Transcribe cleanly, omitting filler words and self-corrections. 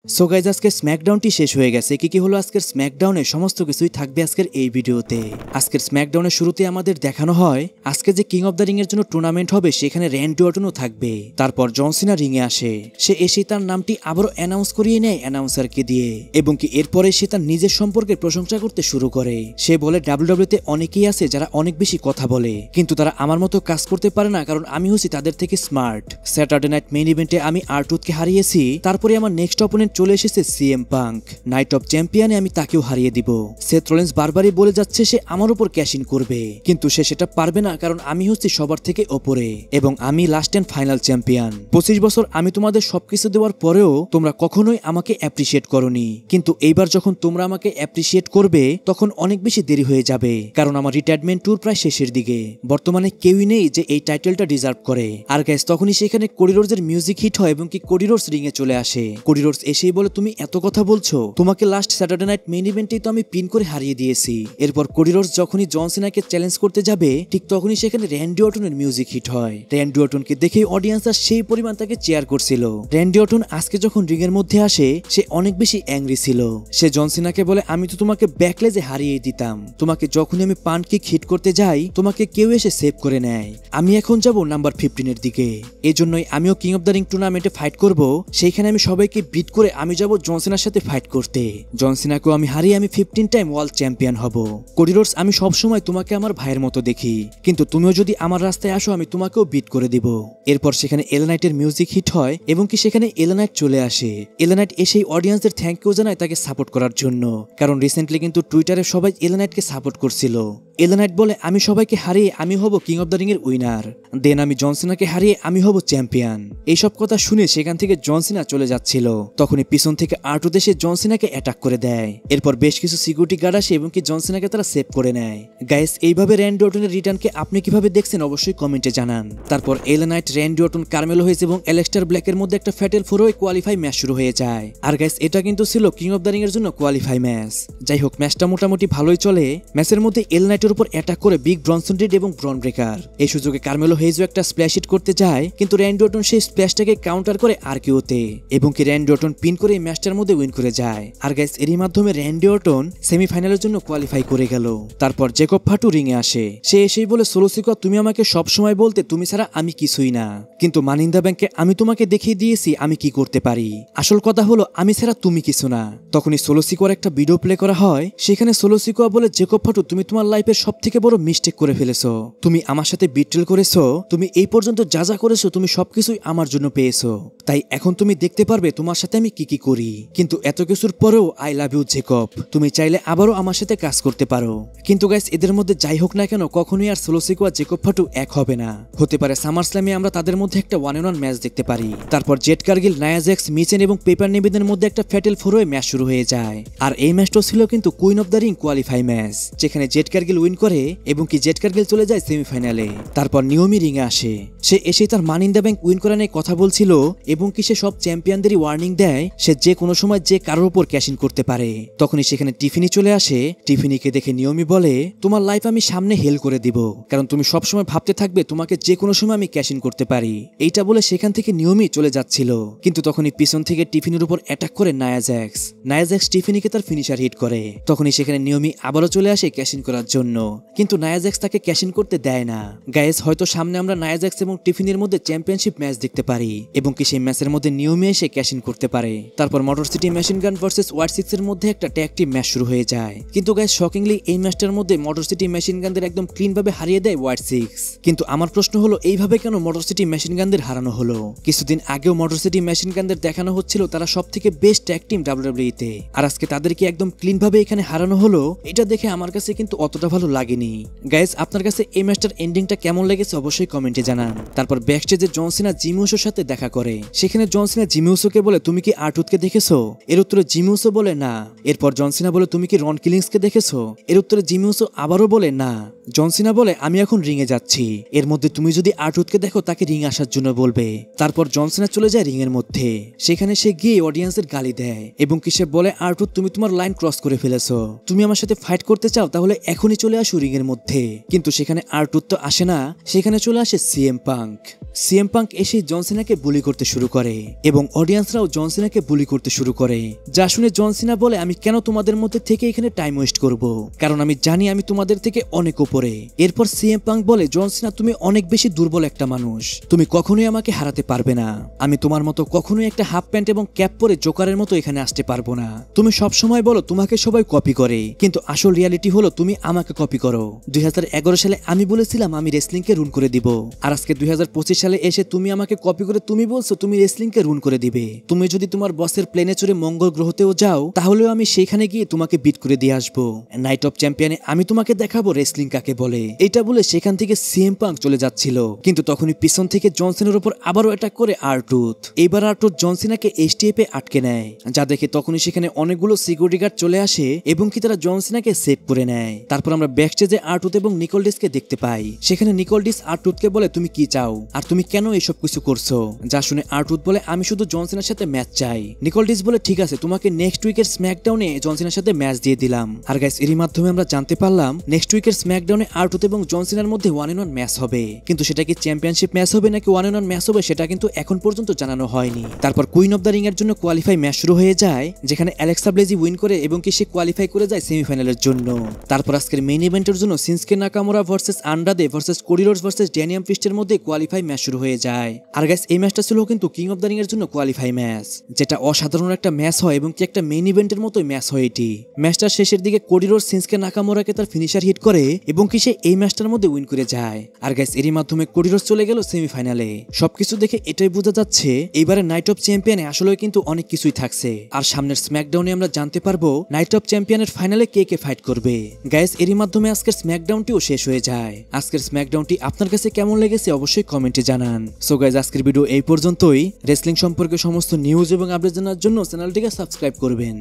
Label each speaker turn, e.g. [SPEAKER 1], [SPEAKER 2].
[SPEAKER 1] So guys আজকের স্ম্যাকডাউনটি শেষ হয়ে গেছে। কি হলো আজকের স্ম্যাকডাউনে সমস্ত কিছুই থাকবে আজকের এই ভিডিওতে। আজকের স্ম্যাকডাউনের শুরুতে আমাদের দেখানো হয় আজকে যে কিং অফ দ্য রিং এর জন্য টুর্নামেন্ট হবে সেখানে র্যান্ডি অর্টনও থাকবে। তারপর জন সিনা রিং এ আসে, সে এসে তার নামটি আবারও অ্যানাউন্স করিয়ে নেয় অ্যানাউন্সারকে দিয়ে, এবং কি এরপরে সে তার নিজের সম্পর্কে প্রশংসা করতে শুরু করে। সে বলে ডাব্লিউডাব্লিউতে অনেকেই আছে যারা অনেক বেশি কথা বলে, কিন্তু তারা আমার মতো কাজ করতে পারে না, কারণ আমি হচ্ছি তাদের থেকে স্মার্ট। স্যাটারডে নাইট মেইন ইভেন্টে আমি R-Truthকে হারিয়েছি, তারপরে আমার নেক্সট অপোনেন্ট চলে এসেছে CM পাঙ্ক। নাইট অফ চ্যাম্পিয়নে আমি তাকেও হারিয়ে দিব। সেথ রলিন্স বারবারই বলে যাচ্ছে সে আমার উপর ক্যাশ ইন করবে, কিন্তু সে সেটা পারবে না, কারণ আমি হচ্ছি সবার থেকে ওপরে এবং আমি লাস্ট এন্ড ফাইনাল চ্যাম্পিয়ন। 25 বছর আমি তোমাদের সবকিছু দেওয়ার পরেও তোমরা কখনোই আমাকে অ্যাপ্রিসিয়েট করোনি, কিন্তু এইবার যখন তোমরা আমাকে অ্যাপ্রিসিয়েট করবে তখন অনেক বেশি দেরি হয়ে যাবে, কারণ আমার রিটায়ারমেন্ট ট্যুর প্রায় শেষের দিকে। বর্তমানে কেউই নেই যে এই টাইটেলটা ডিজার্ভ করে। আর গাইস তখনই সেখানে কোডি রোডসের মিউজিক হিট হয় এবং কি কোডি রোডস রিং এ চলে আসে। কোডি রোডস এসেই বলে, তুমি এত কথা বলছো, তোমাকে লাস্ট স্যাটারডে নাইট মেইন ইভেন্টেই তো আমি পিন করে হারিয়ে দিয়েছি। এরপর কোডি রোডস যখনই জন সিনাকে চ্যালেঞ্জ করতে যাবে ঠিক তখনই সেখানে র্যান্ডি অর্টনের মিউজিক হিট হয়। র্যান্ডি অর্টনকে দেখে অডিয়েন্সরা সেই পরিমাণ তাকে চেয়ার করছিল। র্যান্ডি অর্টন আজকে যখন রিং এর মধ্যে আসে সে অনেক বেশি অ্যাংরি ছিল। সে জন সিনাকে বলে, আমি তো তোমাকে ব্যাকলেজে হারিয়ে দিতাম, তোমাকে যখনই আমি পান কিক হিট করতে যাই তোমাকে কেউ এসে সেভ করে নেয়। আমি এখন যাব নাম্বার 15 এর দিকে, এজন্যই আমিও কিং অফ দ্য রিং টুর্নামেন্টে ফাইট করব। সেইখানে আমি সবাইকে বিট করে আমি যাব জন সিনার সাথে ফাইট করতে। জন সিনাকেও আমি হারিয়ে আমি 15 টাইম ওয়ার্ল্ড চ্যাম্পিয়ন হব। কোডি রোডস, আমি সবসময় তোমাকে আমার ভাইয়ের মতো দেখি, কিন্তু তুমিও যদি আমার রাস্তায় আসো আমি তোমাকেও বিট করে দিব। এরপর সেখানে এলা নাইটের মিউজিক হিট হয় এবং কি সেখানে এলা নাইট চলে আসে। এলা নাইট এসেই অডিয়েন্সদের থ্যাংক ইউ জানায় তাকে সাপোর্ট করার জন্য, কারণ রিসেন্টলি কিন্তু টুইটারে সবাই এলা নাইটকে সাপোর্ট করছিল। এলা নাইট বলে, আমি সবাইকে হারিয়ে আমি হব কিং অফ দ্য রিং এর উইনার, দেন আমি জন সিনাকে হারিয়ে আমি হব চ্যাম্পিয়ন। এইসব কথা শুনে সেখান থেকে জন সিনা চলে যাচ্ছিল, তখনই পিছন থেকে R-Truth এসে জন সিনাকে অ্যাটাক করে দেয়। এরপর বেশ কিছু সিকিউরিটি গার্ড আসে এবং কি জন সিনাকে তারা সেভ করে নেয়। গাইস এইভাবে র্যান্ডি অর্টনের রিটার্নকে আপনি কিভাবে দেখছেন অবশ্যই কমেন্টে জানান। তারপর এলা নাইট, র্যান্ডি অর্টন, কার্মেলো হেইজ এবং অ্যালেক্সটার ব্ল্যাকের মধ্যে একটা ফ্যাটেল 4-ওয়ে কোয়ালিফাই ম্যাচ শুরু হয়ে যায়। আর গাইস এটা কিন্তু ছিল কিং অফ দ্য রিং এর জন্য কোয়ালিফাই ম্যাচ। যাই হোক, ম্যাচটা মোটামুটি ভালোই চলে। ম্যাচের মধ্যে এলা নাইটের উপর অ্যাটাক করে বিগ ব্রনসন রিড এবং ব্রন ব্রেকার। এই সুযোগে কার্মেলো হেইজও একটা স্প্ল্যাশ হিট করতে যায়, কিন্তু র্যান্ডি অর্টন সেই স্প্ল্যাশটাকে কাউন্টার করে RKOতে, এবং কি র্যান্ডি অর্টন পিন করে এই ম্যাচটার মধ্যে উইন করে যায়। আর গাইস এরই মাধ্যমে র্যান্ডি অর্টন সেমিফাইনালের জন্য কোয়ালিফাই করে গেল। তারপর জেকব ফাটু রিং এ আসে, সে এসেই বলে, সোলো সিকোয়া, তুমি আমাকে সব সময় বলতে তুমি ছাড়া আমি কিছুই না, কিন্তু মানি ইন দ্য ব্যাংকে আমি তোমাকে দেখিয়ে দিয়েছি আমি কি করতে পারি। আসল কথা হলো আমি ছাড়া তুমি কিছু না। তখনই সোলো সিকোয়ার একটা ভিডিও প্লে করা হয়, সেখানে সোলো সিকোয়া বলে, জেকব ফাটু, তুমি তোমার লাইফের সব থেকে বড় মিস্টেক করে ফেলেছো, তুমি আমার সাথে বিট্রেল করেছো, তুমি এই পর্যন্ত যা যা করেছো তুমি সবকিছুই আমার জন্য পেয়েছো, তাই এখন তুমি দেখতে পারবে তোমার সাথে আমি কি কি করি। কিন্তু এত কিছুর পরেও আই লাভ ইউ জেকব, তুমি চাইলে আবারও আমার সাথে কাজ করতে পারো। কিন্তু গাইস এদের মধ্যে যাই হোক না কেন কখনোই আর সোলো সিকোয়া জেকব ফাটু এক হবে না। হতে পারে সামার স্ল্যামে আমরা তাদের মধ্যে একটা 1-on-1 ম্যাচ দেখতে পারি। তারপর জেট কার্গিল, নায়া জ্যাক্স, মিচেন এবং পেপার নেভিদের মধ্যে একটা ফ্যাটেল 4-ওয়ে ম্যাচ শুরু হয়ে যায়। আর এই ম্যাচটাও ছিল কিন্তু queen of the ring qualify match, যেখানে জেট কার্গিল উইন করে এবং কি জেট কার্গিল চলে যায় সেমিফাইনালে। তারপর নিয়মি রিং এ আসে, সে এসে তার মানি ইন দ্য ব্যাংক উইন করা নিয়ে কথা বলছিল এবং কি সে সব চ্যাম্পিয়নদেরই ওয়ার্নিং দেয় সে যে কোনো সময় যে কারোর উপর ক্যাশ ইন করতে পারে। তখনই সেখানে টিফিনি চলে আসে। টিফিনিকে দেখে নিয়মি বলে, তোমার লাইফ আমি সামনে হেল করে দিব, কারণ তুমি সবসময় ভাবতে থাকবে তোমাকে যে কোনো সময় আমি ক্যাশ ইন করতে পারি। এইটা বলে সেখান থেকে নিয়মি চলে যাচ্ছিল, কিন্তু তখনই পিছন থেকে টিফিনির উপর অ্যাটাক করে নায়া জ্যাক্স। নায়া জ্যাক্স টিফিনিকে তার ফিনিশার হিট করে। তখনই সেখানে নিয়মি আবারও চলে আসে ক্যাশ ইন করার জন্য, কিন্তু নায়া জ্যাক্স তাকে ক্যাশ ইন করতে দেয় না। গাইস হয়তো সামনে আমরা নায়া জ্যাক্স এবং টিফিনির মধ্যে চ্যাম্পিয়নশিপ ম্যাচ দেখতে পারি এবং কি সেই ম্যাচের মধ্যে নিয়মি এসে ক্যাশ ইন করতে পারে। তারপর motor city machine gun versus ward 6 এর মধ্যে একটা ট্যাগ টিম ম্যাচ শুরু হয়ে যায়, কিন্তু গাইস শকিংলি এই ম্যাচটার মধ্যে মোটর সিটি মেশিন গানদের একদম ক্লিন ভাবে হারিয়ে দেয় ওয়ার্ড 6। কিন্তু আমার প্রশ্ন হলো এইভাবে কেন মোটর সিটি মেশিন গানদের হারানো হলো? কিছুদিন আগেও মোটর সিটি মেশিন গানদের দেখানো হচ্ছিল তারা সব থেকে বেস্ট ট্যাগ টিম WWE তে, আর আজকে তাদেরকে একদম ক্লিন ভাবে এখানে হারানো হলো। এটা দেখে আমার কাছে কিন্তু অতটা ভালো লাগেনি। গাইস আপনার কাছে এই ম্যাচটার এন্ডিংটা কেমন লেগেছে অবশ্যই কমেন্টে জানান। তারপর ব্যাকস্টেজে জন সিনা জিমি উসোর সাথে দেখা করে, সেখানে জন সিনা জিমি উসোকে বলে, তুমি কি R-Truthকে দেখেছো? এর উত্তরে জিমি উসো বলে না। এরপর জন সিনা বলে, তুমি কি রন কিলিংসকে দেখেছো? এর উত্তরে জিমি উসো আবারও বলে না। জন সিনা বলে, আমি এখন রিং এ যাচ্ছি, এর মধ্যে তুমি যদি R-Truthকে দেখো তাকে রিং আসার জন্য বলবে। তারপর জন সিনা চলে যায় রিং এর মধ্যে, সেখানে সে গিয়ে অডিয়েন্সের গালি দেয় এবং কি সে বলে, R-Truth তুমি তোমার লাইন ক্রস করে ফেলেছো, তুমি আমার সাথে ফাইট করতে চাও তাহলে এখনই চলে আসো রিং এর মধ্যে। কিন্তু সেখানে R-Truth তো আসে না, সেখানে চলে আসে CM পাঙ্ক। CM পাঙ্ক এসে জন সিনাকে বুলি করতে শুরু শুরু করে এবং অডিয়েন্সরাও জন সিনাকে বুলি করতে শুরু করে, যা শুনে জন সিনা বলে আমি কেন তোমাদের মধ্যে থেকে এখানে টাইম ওয়েস্ট করব, কারণ আমি জানি আমি তোমাদের থেকে অনেক উপরে। এরপর সিএম পাঙ্ক বলে জন সিনা তুমি অনেক বেশি দুর্বল একটা মানুষ, তুমি কখনোই আমাকে হারাতে পারবে না, আমি তোমার মতো কখনোই একটা হাফ প্যান্ট এবং ক্যাপ পরে জোকারের মতো এখানে আসতে পারবো না। তুমি সব সময় বলো তোমাকে সবাই কপি করে, কিন্তু আসল রিয়ালিটি হলো তুমি আমাকে কপি করো। 2011 সালে আমি বলেছিলাম আমি রেসলিংকে রুন করে দিব, আর আজকে 2025 সালে এসে তুমি আমাকে কপি করে তুমি বলছো তুমি রেসলিংকে রুন করে দিবে। তুমি যদি তোমার বসের প্লেনে চড়ে মঙ্গল গ্রহতেও যাও তাহলেও আমি সেখানে গিয়ে তোমাকে বিট করে দিয়ে আসবো। নাইট অফ চ্যাম্পিয়নে আমি তোমাকে দেখাবো রেসলিং কাকে বলে। এটা বলে সেখান থেকে সিএম পাঙ্ক চলে যাচ্ছিল, কিন্তু তখনই পিছন থেকে জন সিনার উপর আবারও অ্যাটাক করে আরটুথ। এবার আরটুথ জন সিনাকে এসটিএফ এ আটকে নেয়, যা দেখে তখনই সেখানে অনেকগুলো সিকিউরিটি গার্ড চলে আসে এবং কি তারা জন সিনাকে সেভ করে নেয়। তারপর আমরা ব্যাকস্টেজে আরটুথ এবং নিকোলডিসকে দেখতে পাই। সেখানে নিকোলডিস আরটুথকে বলে তুমি কি চাও আর তুমি কেন এইসব কিছু করছো, যা শুনে আরটুথ বলে আমি শুধু জন সিনার সাথে ম্যাচ চাই। নিকোলডিস বলে ঠিক আছে তোমাকে নেক্সট উইকের স্ম্যাকডাউনে জন সিনার সাথে ম্যাচ দিয়ে দিলাম। আর গাইস এরই মাধ্যমে আমরা জানতে পারলাম নেক্সট উইকের স্ম্যাকডাউনে আরটুথ এবং জন সিনার মধ্যে 1-on-1 ম্যাচ হবে, কিন্তু সেটা কি চ্যাম্পিয়নশিপ ম্যাচ হবে নাকি 1-on-1 ম্যাচ হবে সেটা কিন্তু এখন পর্যন্ত জানানো হয়নি। তারপর কুইন অফ দ্য রিং এর জন্য কোয়ালিফাই ম্যাচ শুরু হয়ে যায়, যেখানে অ্যালেক্সা ব্লেজি উইন করে এবং কি সে কোয়ালিফাই করে যায় সেমিফাইনালের জন্য। তারপর আজকের মেইন ইভেন্টের জন্য Shinsuke Nakamura versus Andrade versus Cody Rhodes versus Damian প্রিস্টের মধ্যে কোয়ালিফাই ম্যাচ শুরু হয়ে যায়। আর গাইস এই ম্যাচটা ছিল কিন্তু কিং অফ দ্য রিং এর জন্য কোয়ালিফাই ম্যাচ, যেটা অসাধারণ একটা ম্যাচ হয় এবং কি একটা মেইন ইভেন্টের মতোই ম্যাচ হয় এটি। ম্যাচটার শেষের দিকে কোডি রোডস সিনস্কে নাকামুরাকে তার ফিনিশার হিট করে এবং কি সে এই ম্যাচটার মধ্যে উইন করে যায়। আর গাইস এরই মাধ্যমে কোডি রোডস চলে গেল সেমিফাইনালে। সবকিছু দেখে এটাই বোঝা যাচ্ছে এইবারে নাইট অফ চ্যাম্পিয়নে আসলে কিন্তু অনেক কিছুই থাকছে, আর সামনের স্ম্যাকডাউনে আমরা জানতে পারবো নাইট অফ চ্যাম্পিয়নের ফাইনালে কে কে ফাইট করবে। গাইস এরই মাধ্যমে আজকের স্ম্যাকডাউনটিও শেষ হয়ে যায়। আজকের স্ম্যাকডাউনটি আপনার কাছে কেমন লেগেছে অবশ্যই কমেন্টে জানান। সো গাইস আজকের ভিডিও এই পর্যন্তই। রেসলিং সম্পর্কে সমস্ত নিউজ এবং আপডেট জানার জন্য চ্যানেলটিকে সাবস্ক্রাইব করবেন।